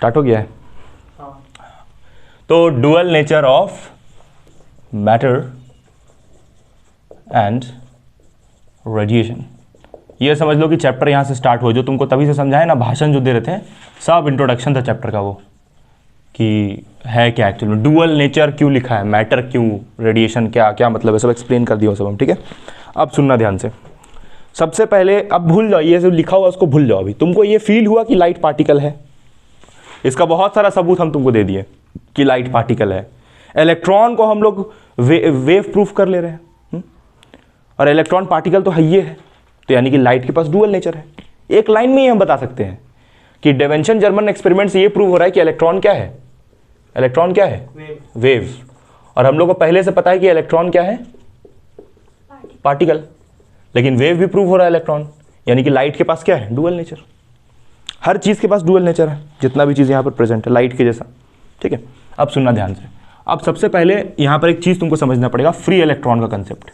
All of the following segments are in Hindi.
स्टार्ट हो गया है। हाँ। तो dual nature of matter and radiation, ये समझ लो कि चैप्टर यहाँ से स्टार्ट हुआ, जो तुमको तभी से समझाए ना, भाषण जो दे रहे थे सब इंट्रोडक्शन था चैप्टर का, वो कि है क्या एक्चुअली में, डुअल नेचर क्यों लिखा है, मैटर क्यों, रेडिएशन क्या क्या मतलब है, सब एक्सप्लेन कर दिया सब हम। ठीक है, अब सुनना ध्यान से। सबसे पहले अब भूल जाओ ये जो लिखा हुआ उसको भूल जाओ। अभी तुमको ये फील हुआ कि लाइट पार्टिकल है, इसका बहुत सारा सबूत हम तुमको दे दिए कि लाइट पार्टिकल है। इलेक्ट्रॉन को हम लोग वेव प्रूफ कर ले रहे हैं, और इलेक्ट्रॉन पार्टिकल तो है ही है, तो यानी कि लाइट के पास डुअल नेचर है। एक लाइन में ही हम बता सकते हैं कि डेवेंशन जर्मन एक्सपेरिमेंट से ये प्रूव हो रहा है कि इलेक्ट्रॉन क्या है, इलेक्ट्रॉन क्या है, वेव। और हम लोग को पहले से पता है कि इलेक्ट्रॉन क्या है, पार्टिकल। लेकिन वेव भी प्रूव हो रहा है इलेक्ट्रॉन, यानी कि लाइट के पास क्या है, डुअल नेचर। हर चीज़ के पास डुअल नेचर है, जितना भी चीज़ यहाँ पर प्रेजेंट है लाइट के जैसा। ठीक है, अब सुनना ध्यान से। अब सबसे पहले यहाँ पर एक चीज़ तुमको समझना पड़ेगा, फ्री इलेक्ट्रॉन का कंसेप्ट।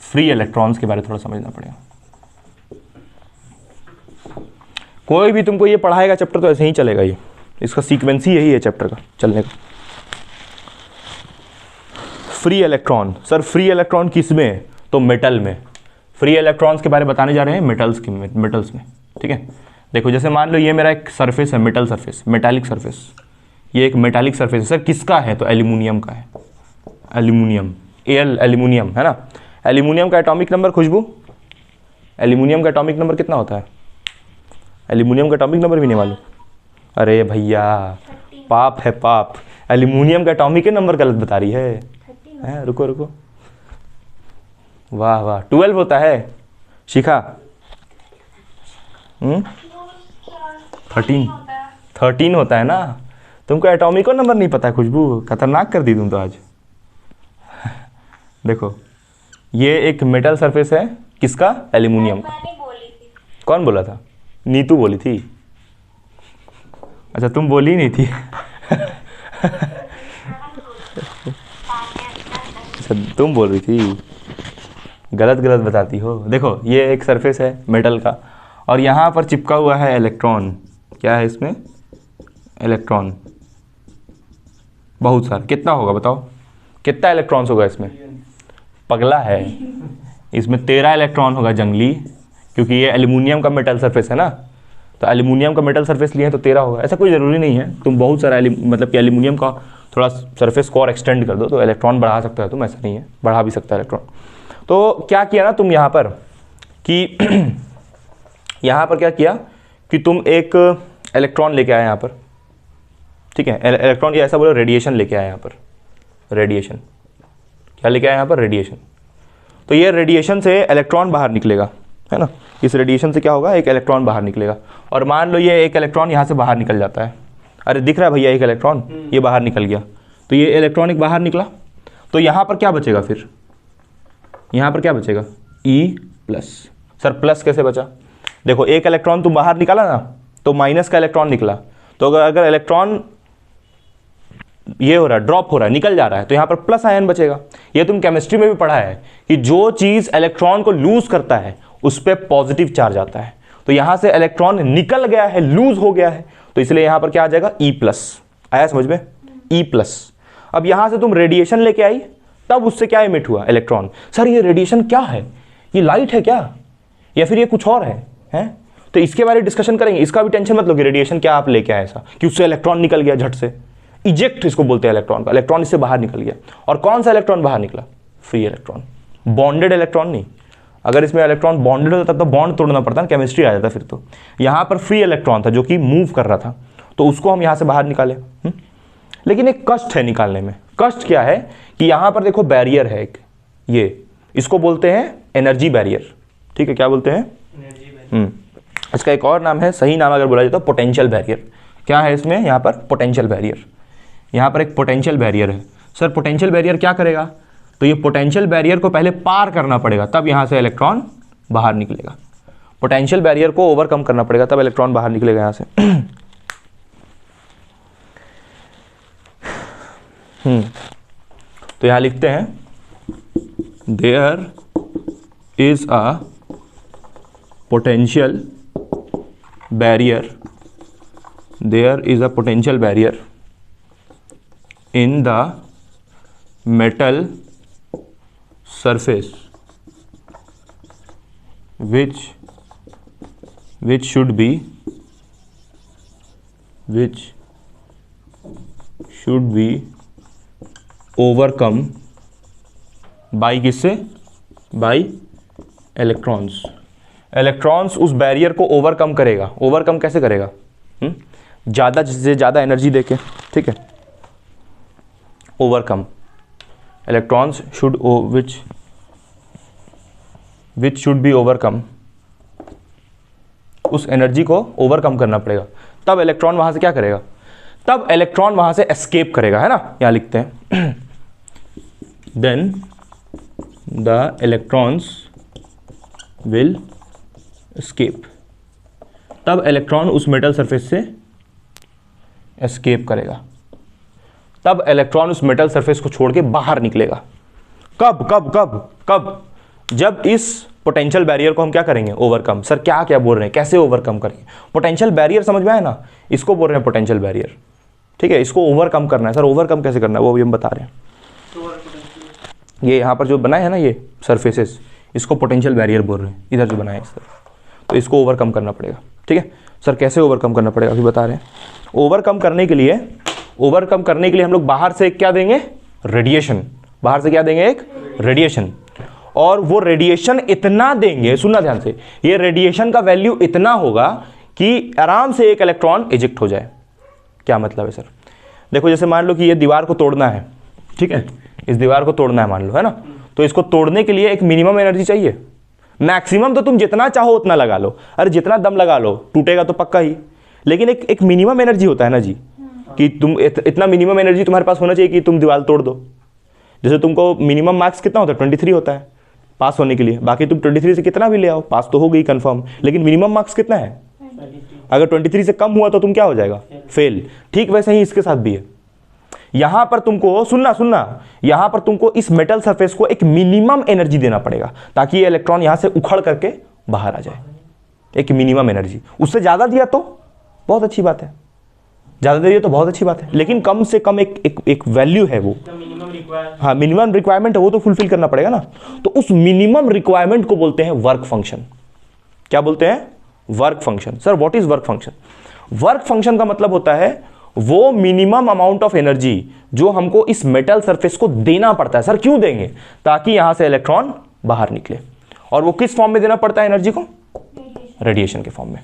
फ्री इलेक्ट्रॉन्स के बारे में थोड़ा समझना पड़ेगा। कोई भी तुमको ये पढ़ाएगा चैप्टर तो ऐसे ही चलेगा, ये इसका सीक्वेंस ही यही है चैप्टर का चलने का। Free electron, sir free electron किस में है, तो मेटल में। फ्री इलेक्ट्रॉन्स के बारे में बताने जा रहे हैं मेटल्स में। ठीक है, देखो जैसे मान लो ये मेरा एक सरफेस है, मेटल सरफेस, मेटालिक सरफेस। ये एक मेटालिक सरफेस है, सर किसका है, तो एल्यूमिनियम का है। एल्यूमिनियम, एल्यूमिनियम है ना। एल्यूमिनियम का एटॉमिक नंबर, खुशबू, एल्यूमिनियम का एटॉमिक नंबर कितना होता है, एल्यूमिनियम का एटॉमिक नंबर भी नहीं मालूम। अरे भैया पाप है पाप, एल्यूमिनियम का एटॉमिक नंबर गलत बता रही है। रुको रुको, वाह वाह, 12 होता है शिखा। 13 होता है ना। तुमको एटॉमिक नंबर नहीं पता है खुशबू, खतरनाक कर दी तुम तो आज। देखो ये एक मेटल सरफेस है, किसका, एल्यूमिनियम का। कौन बोला था, नीतू बोली थी। अच्छा तुम बोली नहीं थी। अच्छा तुम बोल रही थी, गलत गलत बताती हो। देखो ये एक सरफेस है मेटल का, और यहाँ पर चिपका हुआ है इलेक्ट्रॉन। क्या है इसमें, इलेक्ट्रॉन बहुत सारा। कितना होगा बताओ, कितना इलेक्ट्रॉन्स होगा इसमें, पगला है, इसमें 13 इलेक्ट्रॉन होगा जंगली, क्योंकि ये एल्यूमिनियम का मेटल सरफेस है ना। तो एल्यूमिनियम का मेटल सरफेस लिए तो 13 होगा। ऐसा कोई ज़रूरी नहीं है, तुम बहुत सारा मतलब कि एल्यूमिनियम का थोड़ा सरफेस को और एक्सटेंड कर दो तो इलेक्ट्रॉन बढ़ा सकता है तुम, ऐसा नहीं है, बढ़ा भी सकता है इलेक्ट्रॉन। तो क्या किया ना तुम यहाँ पर कि यहाँ पर क्या किया कि तुम एक इलेक्ट्रॉन लेके आए यहाँ पर। ठीक है, इलेक्ट्रॉन या ऐसा बोलो रेडिएशन लेके आए यहाँ पर। रेडिएशन क्या लेके आए यहाँ पर, रेडिएशन। तो ये रेडिएशन से इलेक्ट्रॉन बाहर निकलेगा, है ना। इस रेडिएशन से क्या होगा, एक इलेक्ट्रॉन बाहर निकलेगा। और मान लो ये एक इलेक्ट्रॉन यहाँ से बाहर निकल जाता है। अरे दिख रहा है भैया एक इलेक्ट्रॉन, ये बाहर निकल गया। तो ये इलेक्ट्रॉन एक बाहर निकला, तो यहाँ पर क्या बचेगा फिर, यहाँ पर क्या बचेगा, E+। सर प्लस कैसे बचा, देखो एक इलेक्ट्रॉन तुम बाहर निकाला ना, तो माइनस का इलेक्ट्रॉन निकला। तो अगर इलेक्ट्रॉन ये हो रहा है, ड्रॉप हो रहा है, निकल जा रहा है, तो यहाँ पर प्लस आयन बचेगा। ये तुम केमिस्ट्री में भी पढ़ा है कि जो चीज़ इलेक्ट्रॉन को लूज करता है उस पर पॉजिटिव चार्ज आता है। तो यहाँ से इलेक्ट्रॉन निकल गया है, लूज हो गया है, तो इसलिए यहाँ पर क्या आ जाएगा, E+। आया समझ में, E+। अब यहाँ से तुम रेडिएशन लेके आई, तब उससे क्या इमिट हुआ, इलेक्ट्रॉन। सर ये रेडिएशन क्या है, ये लाइट है क्या, या फिर ये कुछ और है? तो इसके बारे में डिस्कशन करेंगे। इसका भी टेंशन मत लो कि रेडिएशन क्या आप लेके आए ऐसा कि उससे इलेक्ट्रॉन निकल गया झट से। इजेक्ट इसको बोलते हैं इलेक्ट्रॉन का, इलेक्ट्रॉन इससे बाहर निकल गया। और कौन सा इलेक्ट्रॉन बाहर निकला, फ्री इलेक्ट्रॉन, बॉन्डेड इलेक्ट्रॉन नहीं। अगर इसमें इलेक्ट्रॉन बॉन्डेड होता तो बॉन्ड तोड़ना पड़ता ना, केमिस्ट्री आ जाता फिर तो। यहाँ पर फ्री इलेक्ट्रॉन था जो कि मूव कर रहा था, तो उसको हम यहाँ से बाहर निकाले। लेकिन एक कष्ट है निकालने में। कष्ट क्या है कि यहाँ पर देखो बैरियर है एक, ये इसको बोलते हैं एनर्जी बैरियर। ठीक है, क्या बोलते हैं, इसका एक और नाम है, सही नाम अगर बोला जाए तो पोटेंशियल बैरियर। क्या है इसमें, यहाँ पर पोटेंशियल बैरियर। यहाँ पर एक पोटेंशियल बैरियर है। सर पोटेंशियल बैरियर क्या करेगा, तो ये पोटेंशियल बैरियर को पहले पार करना पड़ेगा, तब यहाँ से इलेक्ट्रॉन बाहर निकलेगा। पोटेंशियल बैरियर को ओवरकम करना पड़ेगा, तब इलेक्ट्रॉन बाहर निकलेगा यहाँ से। तो यहाँ लिखते हैं, there is a potential barrier there is a potential barrier in the metal surface which should be overcome by किससे? By electrons. इलेक्ट्रॉन्स उस बैरियर को ओवरकम करेगा। ओवरकम कैसे करेगा? ज़्यादा से ज़्यादा एनर्जी देके, ठीक है। Overcome, electrons should which should be overcome, उस एनर्जी को ओवरकम करना पड़ेगा। तब इलेक्ट्रॉन वहां से क्या करेगा? तब इलेक्ट्रॉन वहां से एस्केप करेगा, है ना। यहां लिखते हैं then the electrons will escape, तब इलेक्ट्रॉन उस मेटल सरफेस से एस्केप करेगा, तब इलेक्ट्रॉन उस मेटल सरफेस को छोड़ के बाहर निकलेगा। कब कब कब कब? जब इस पोटेंशियल बैरियर को हम क्या करेंगे? ओवरकम। सर क्या क्या बोल रहे हैं, कैसे ओवरकम करेंगे? पोटेंशियल बैरियर समझ में आया ना, इसको बोल रहे हैं पोटेंशियल बैरियर, ठीक है। इसको ओवरकम करना है। सर ओवरकम कैसे करना है वो भी हम बता रहे हैं। ये यहाँ पर जो बना है ना ये सरफेसेस, इसको पोटेंशियल बैरियर बोल रहे हैं, इधर जो बना है इस तरफ, तो इसको ओवरकम करना पड़ेगा, ठीक है। सर कैसे ओवरकम करना पड़ेगा अभी बता रहे हैं। ओवरकम करने के लिए हम लोग बाहर से क्या देंगे? रेडिएशन। बाहर से क्या देंगे? एक रेडिएशन। और वो रेडिएशन इतना देंगे, सुनना ध्यान से, ये रेडिएशन का वैल्यू इतना होगा कि आराम से एक इलेक्ट्रॉन इजेक्ट हो जाए। क्या मतलब है सर? देखो जैसे मान लो कि ये दीवार को तोड़ना है, ठीक है, इस दीवार को तोड़ना है मान लो, है ना। तो इसको तोड़ने के लिए एक मिनिमम एनर्जी चाहिए। मैक्सिमम तो तुम जितना चाहो उतना लगा लो, अरे जितना दम लगा लो, टूटेगा तो पक्का ही, लेकिन एक मिनिमम एनर्जी होता है ना जी, कि तुम इतना मिनिमम एनर्जी तुम्हारे पास होना चाहिए कि तुम दीवार तोड़ दो। जैसे तुमको मिनिमम मार्क्स कितना होता है? 23 होता है पास होने के लिए। बाकी तुम 23 से कितना भी ले आओ, पास तो हो गई कंफर्म, लेकिन मिनिमम मार्क्स कितना है? 23। अगर 23 से कम हुआ तो तुम क्या हो जाएगा? फेल। ठीक वैसे ही इसके साथ भी है। यहां पर तुमको सुनना, यहां पर तुमको इस मेटल सरफेस को एक मिनिमम एनर्जी देना पड़ेगा ताकि ये इलेक्ट्रॉन यहां से उखड़ करके बाहर आ जाए। एक मिनिमम एनर्जी। उससे ज्यादा दिया तो बहुत अच्छी बात है, ज्यादा दिया तो बहुत अच्छी बात है, लेकिन कम से कम एक वैल्यू है वो। हाँ, मिनिमम रिक्वायरमेंट है वो तो फुलफिल करना पड़ेगा ना। तो उस मिनिमम रिक्वायरमेंट को बोलते हैं वर्क फंक्शन। क्या बोलते हैं? Work function. Sir what is work function? Work function का मतलब होता है वो मिनिमम अमाउंट ऑफ एनर्जी जो हमको इस मेटल सरफेस को देना पड़ता है। सर क्यों देंगे? ताकि यहां से इलेक्ट्रॉन बाहर निकले। और वो किस फॉर्म में देना पड़ता है एनर्जी को? रेडिएशन के फॉर्म में,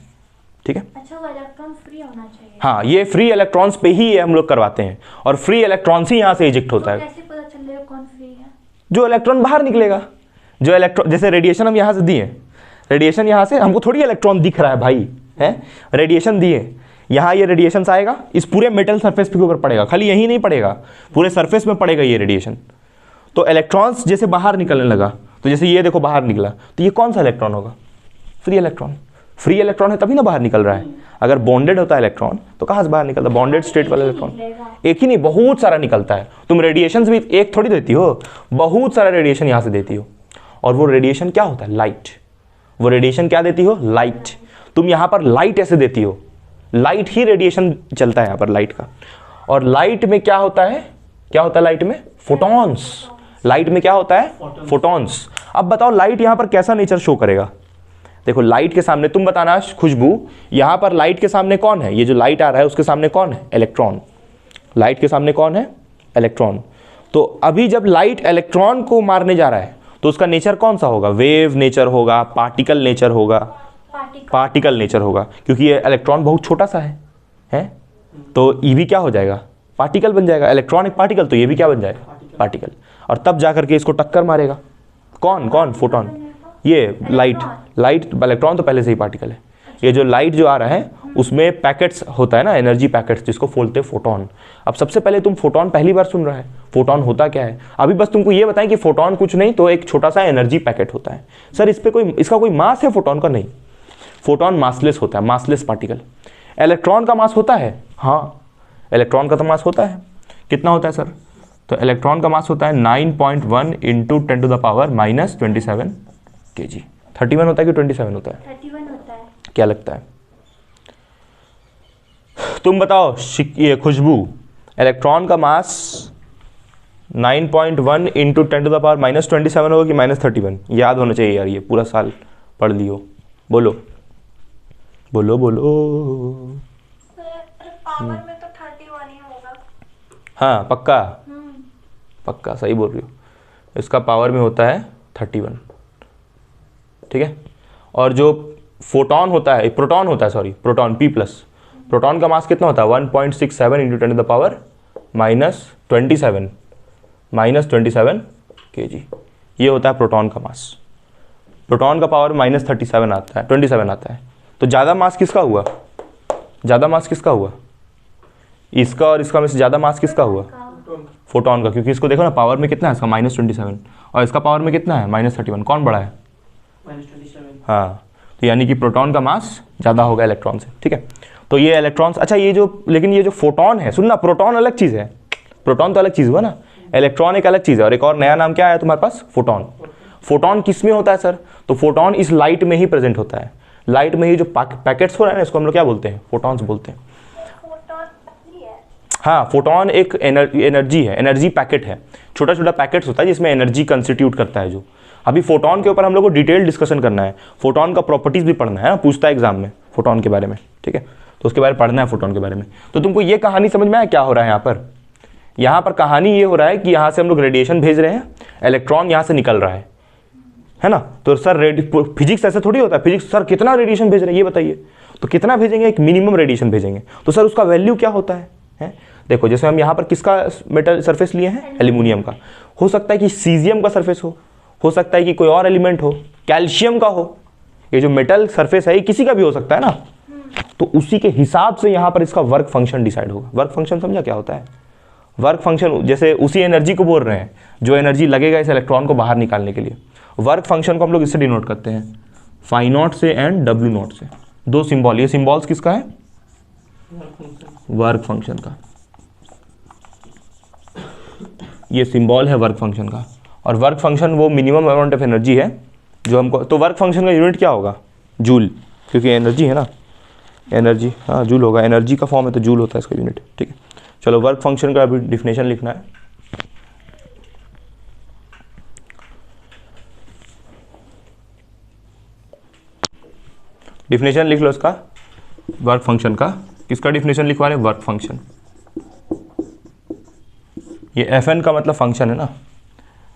ठीक है। अच्छा, वो इलेक्ट्रॉन फ्री होना चाहिए। हाँ, ये फ्री इलेक्ट्रॉन्स पे ही हम लोग करवाते हैं, और फ्री इलेक्ट्रॉन्स ही यहां से इजेक्ट होता है। कैसे पता चलेगा कौन फ्री है? जो इलेक्ट्रॉन बाहर निकलेगा, जो इलेक्ट्रॉन, जैसे रेडिएशन हम यहां से दिए, रेडिएशन यहां से हमको थोड़ी इलेक्ट्रॉन दिख रहा है भाई, है रेडिएशन दिए, यहां ये रेडिएशन आएगा, इस पूरे मेटल सरफेस के ऊपर पड़ेगा, खाली यही नहीं पड़ेगा, पूरे सरफेस में पड़ेगा ये रेडिएशन। तो इलेक्ट्रॉन्स जैसे बाहर निकलने लगा, तो जैसे ये देखो बाहर निकला, तो ये कौन सा इलेक्ट्रॉन होगा? Free electron. फ्री इलेक्ट्रॉन है तभी ना बाहर निकल रहा है। अगर बॉन्डेड होता है इलेक्ट्रॉन तो कहां से बाहर निकलता? बॉन्डेड स्टेट वाला इलेक्ट्रॉन एक ही नहीं, बहुत सारा निकलता है। तुम रेडिएशन भी एक थोड़ी देती हो, बहुत सारा रेडिएशन यहां से देती हो। और वो रेडिएशन क्या होता है? लाइट। वो रेडिएशन क्या देती हो? लाइट। तुम यहां पर लाइट ऐसे देती हो, लाइट ही रेडिएशन चलता है यहां पर, लाइट का। और लाइट में क्या होता है? क्या होता है लाइट में? फोटॉन्स। लाइट में क्या होता है? फोटॉन्स। अब बताओ लाइट यहां पर कैसा नेचर शो करेगा? देखो लाइट के सामने तुम बताना खुशबू, यहां पर लाइट के सामने कौन है? ये जो लाइट आ रहा है उसके सामने कौन है? इलेक्ट्रॉन। लाइट के सामने कौन है? इलेक्ट्रॉन। तो अभी जब लाइट इलेक्ट्रॉन को मारने जा रहा है तो उसका नेचर कौन सा होगा? वेव नेचर होगा, पार्टिकल नेचर होगा, पार्टिकल नेचर होगा, क्योंकि ये इलेक्ट्रॉन बहुत छोटा सा है? तो ये भी क्या हो जाएगा? पार्टिकल बन जाएगा। इलेक्ट्रॉन एक पार्टिकल, तो ये भी क्या बन जाएगा? पार्टिकल। और तब जाकर के इसको टक्कर मारेगा कौन? फोटोन। ये लाइट इलेक्ट्रॉन तो पहले से ही पार्टिकल है। ये जो लाइट जो आ रहा है उसमें पैकेट्स होता है ना, एनर्जी पैकेट्स, जिसको बोलते हैं फोटोन। अब सबसे पहले तुम फोटोन पहली बार सुन रहा है, फोटोन होता क्या है? अभी बस तुमको ये बताएं कि फोटोन कुछ नहीं तो एक छोटा सा एनर्जी पैकेट होता है। सर इस पे इसका कोई मास है फोटोन का? नहीं, फोटोन मासलेस होता है, मासलेस पार्टिकल। इलेक्ट्रॉन का मास होता है? हाँ, इलेक्ट्रॉन का तो मास होता है। कितना होता है सर? तो इलेक्ट्रॉन का मास होता है 9.1 इंटू 10⁻⁻27 kg। 31 होता है कि 27 होता है? 31 होता है। क्या लगता है? तुम बताओ ये खुशबू, इलेक्ट्रॉन का मास 9.1 इंटू 10⁻⁻27 होगा कि -31? याद होना चाहिए यार, ये पूरा साल पढ़ लियो। बोलो बोलो बोलो। पावर में तो 31 ही होगा। हाँ पक्का, पक्का सही बोल रही हो। इसका पावर में होता है 31, ठीक है। और जो फोटोन होता है, प्रोटॉन होता है, सॉरी प्रोटॉन P+, प्रोटॉन का मास कितना होता है? 1.67 इंटू 10⁻⁻27 kg। ये होता है प्रोटॉन का मास। प्रोटॉन का पावर -27 आता है, 27 आता है। तो ज़्यादा मास किसका हुआ? ज़्यादा मास किसका हुआ? इसका और इसका में से ज़्यादा मास किसका हुआ? फोटोन का, क्योंकि इसको देखो ना पावर में कितना है इसका, -27, और इसका पावर में कितना है? -31। कौन बड़ा है? -27। हाँ, तो यानी कि प्रोटॉन का मास ज़्यादा होगा इलेक्ट्रॉन से, ठीक है। तो ये इलेक्ट्रॉन्स, अच्छा ये जो, लेकिन ये जो फोटोन है, सुनना, प्रोटॉन अलग चीज़ है, प्रोटॉन तो अलग चीज़ हुआ ना, इलेक्ट्रॉन एक अलग चीज़ है। और एक और नया नाम क्या आया तुम्हारे पास? फोटोन। फोटोन किस में होता है सर? तो फोटोन इस लाइट में ही प्रेजेंट होता है। लाइट में ही जो पैकेट्स हो रहे हैं ना, इसको हम लोग क्या बोलते हैं? फोटॉन्स बोलते हैं। हाँ, फोटोन एक एनर्जी है, एनर्जी पैकेट है, छोटा छोटा पैकेट्स होता है जिसमें एनर्जी कंस्टिट्यूट करता है। जो अभी फोटोन के ऊपर हम लोग को डिटेल डिस्कशन करना है, फोटोन का प्रॉपर्टीज भी पढ़ना है ना, पूछता है एग्जाम में फोटोन के बारे में, ठीक है। तो उसके बारे में पढ़ना है, फोटोन के बारे में। तो तुमको ये कहानी समझ में आया क्या हो रहा है यहाँ पर? यहाँ पर कहानी ये हो रहा है कि यहाँ से हम लोग रेडिएशन भेज रहे हैं, इलेक्ट्रॉन यहाँ से निकल रहा है ना। तो सर फिजिक्स ऐसे थोड़ी होता है, फिजिक्स सर कितना रेडिएशन भेज रहे हैं ये बताइए। तो कितना भेजेंगे? एक मिनिमम रेडिएशन भेजेंगे। तो सर उसका वैल्यू क्या होता है? देखो जैसे हम यहाँ पर किसका मेटल सरफेस लिए हैं? एल्यूमिनियम का। हो सकता है कि सीजियम का सरफेस हो सकता है कि कोई और एलिमेंट हो, कैल्शियम का हो। ये जो मेटल सरफेस है ये किसी का भी हो सकता है ना। तो उसी के हिसाब से यहाँ पर इसका वर्क फंक्शन डिसाइड होगा। वर्क फंक्शन समझा क्या होता है? वर्क फंक्शन जैसे उसी एनर्जी को बोल रहे हैं जो एनर्जी लगेगा इस इलेक्ट्रॉन को बाहर निकालने के लिए। वर्क फंक्शन को हम लोग इससे डिनोट करते हैं, फाई नॉट से एंड डब्ल्यू नॉट से। दो सिंबल, ये सिंबल्स किसका है? वर्क फंक्शन का। ये सिंबल है वर्क फंक्शन का। और वर्क फंक्शन वो मिनिमम अमाउंट ऑफ एनर्जी है जो हमको, तो वर्क फंक्शन का यूनिट क्या होगा? जूल, क्योंकि एनर्जी है ना, एनर्जी, हाँ जूल होगा, एनर्जी का फॉर्म है तो जूल होता है इसका यूनिट, ठीक है। चलो वर्क फंक्शन का अभी डिफिनेशन लिखना है। डिफिनेशन लिख लो इसका, वर्क फंक्शन का। किसका डिफिनेशन लिखवा रहे हैं? Work function. ये Fn का मतलब फंक्शन है ना,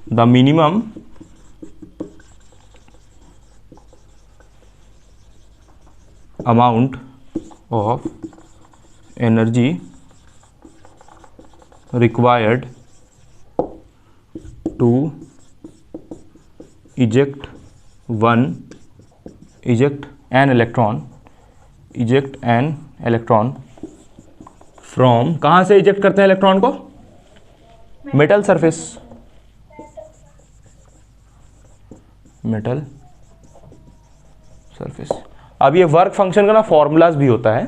the minimum amount of energy required to eject an electron from, कहाँ से इजेक्ट करते हैं इलेक्ट्रॉन को? Metal surface, metal surface. अब ये वर्क फंक्शन का ना फॉर्मूलाज भी होता है।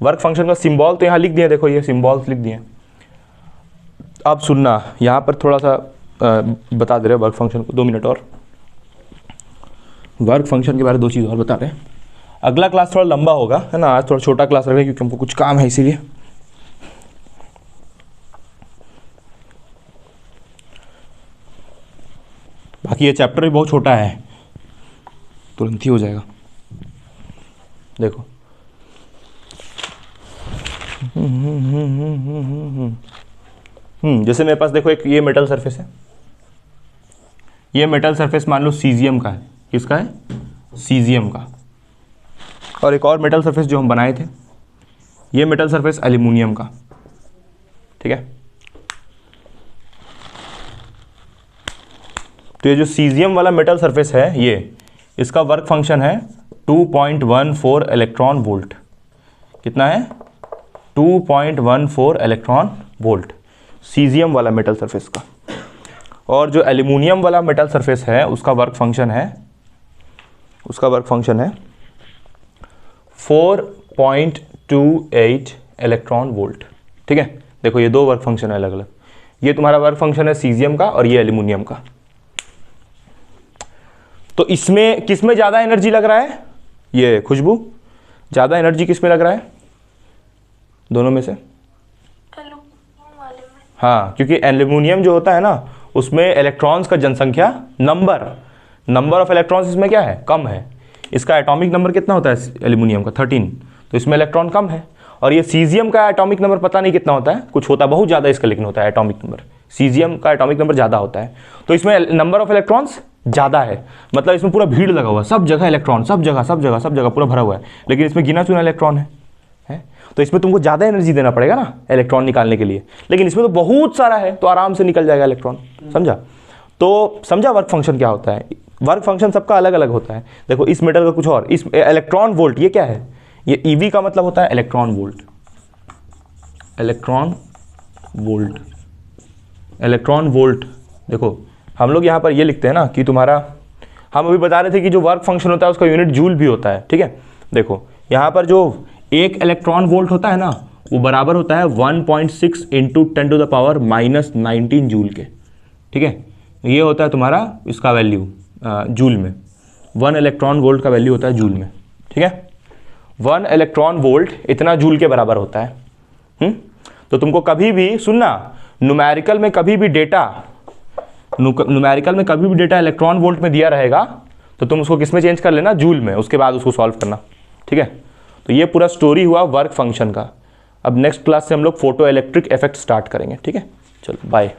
वर्क फंक्शन का सिंबल तो यहाँ लिख दिए, देखो ये सिंबल्स लिख दिए। अब सुनना, यहाँ पर थोड़ा सा बता दे रहे हैं वर्क फंक्शन को। 2 मिनट और, वर्क फंक्शन के बारे में 2 चीज़ और बता रहे हैं। अगला क्लास थोड़ा लंबा होगा, है ना, आज थोड़ा छोटा क्लास रखें क्योंकि हमको कुछ काम है इसीलिए। बाकी ये चैप्टर भी बहुत छोटा है, तुरंत ही हो जाएगा। देखो जैसे मेरे पास देखो एक ये मेटल सरफेस है, ये मेटल सरफेस मान लो सीजियम का है। किसका है? सीजियम का। और एक और मेटल सरफेस जो हम बनाए थे, ये मेटल सरफेस एल्यूमिनियम का, ठीक है। तो ये जो सीजियम वाला मेटल सरफेस है, ये इसका वर्क फंक्शन है 2.14 इलेक्ट्रॉन वोल्ट। कितना है? 2.14 इलेक्ट्रॉन वोल्ट, सीजियम वाला मेटल सरफेस का। और जो एल्यूमिनियम वाला मेटल सरफेस है उसका वर्क फंक्शन है 4.28 इलेक्ट्रॉन वोल्ट, ठीक है। देखो ये 2 वर्क फंक्शन है अलग अलग। ये तुम्हारा वर्क फंक्शन है सीजियम का और ये एल्यूमिनियम का। तो इसमें किसमें ज़्यादा एनर्जी लग रहा है? ये खुशबू, ज़्यादा एनर्जी किसमें लग रहा है? दोनों में से? एल्यूमीनियम वाले में। हाँ, क्योंकि एल्यूमिनियम जो होता है ना उसमें इलेक्ट्रॉन्स का जनसंख्या नंबर ऑफ इलेक्ट्रॉन्स इसमें क्या है, कम है। इसका एटॉमिक नंबर कितना होता है एल्यूमिनियम का, 13, तो इसमें इलेक्ट्रॉन कम है। और ये सीजियम का एटॉमिक नंबर पता नहीं कितना होता है, कुछ होता है बहुत ज़्यादा इसका, लेकिन होता है एटॉमिक नंबर, सीजियम का एटॉमिक नंबर ज़्यादा होता है, तो इसमें नंबर ऑफ इलेक्ट्रॉन्स ज़्यादा है। मतलब इसमें पूरा भीड़ लगा हुआ है, सब जगह इलेक्ट्रॉन, सब जगह पूरा भरा हुआ है, लेकिन इसमें गिना चुना इलेक्ट्रॉन है। तो इसमें तुमको ज़्यादा एनर्जी देना पड़ेगा ना इलेक्ट्रॉन निकालने के लिए, लेकिन इसमें तो बहुत सारा है तो आराम से निकल जाएगा इलेक्ट्रॉन। समझा? तो समझा वर्क फंक्शन क्या होता है? वर्क फंक्शन सबका अलग अलग होता है। देखो इस मेटल का कुछ और, इस इलेक्ट्रॉन वोल्ट, ये क्या है, ये ईवी का मतलब होता है इलेक्ट्रॉन वोल्ट। इलेक्ट्रॉन वोल्ट देखो हम लोग यहाँ पर ये लिखते हैं ना कि तुम्हारा, हम अभी बता रहे थे कि जो वर्क फंक्शन होता है उसका यूनिट जूल भी होता है। ठीक है, देखो यहाँ पर जो एक इलेक्ट्रॉन वोल्ट होता है ना वो बराबर होता है 1.6 इंटू 10⁻⁻19 जूल के। ठीक है, ये होता है तुम्हारा इसका वैल्यू जूल में, 1 इलेक्ट्रॉन वोल्ट का वैल्यू होता है जूल में। ठीक है, 1 इलेक्ट्रॉन वोल्ट इतना जूल के बराबर होता है। तो तुमको कभी भी सुनना, न्यूमेरिकल में कभी भी डेटा इलेक्ट्रॉन वोल्ट में दिया रहेगा तो तुम उसको किस में चेंज कर लेना, जूल में, उसके बाद उसको सॉल्व करना। ठीक है, तो ये पूरा स्टोरी हुआ वर्क फंक्शन का। अब नेक्स्ट क्लास से हम लोग फोटो इलेक्ट्रिक इफेक्ट स्टार्ट करेंगे। ठीक है, चलो बाय।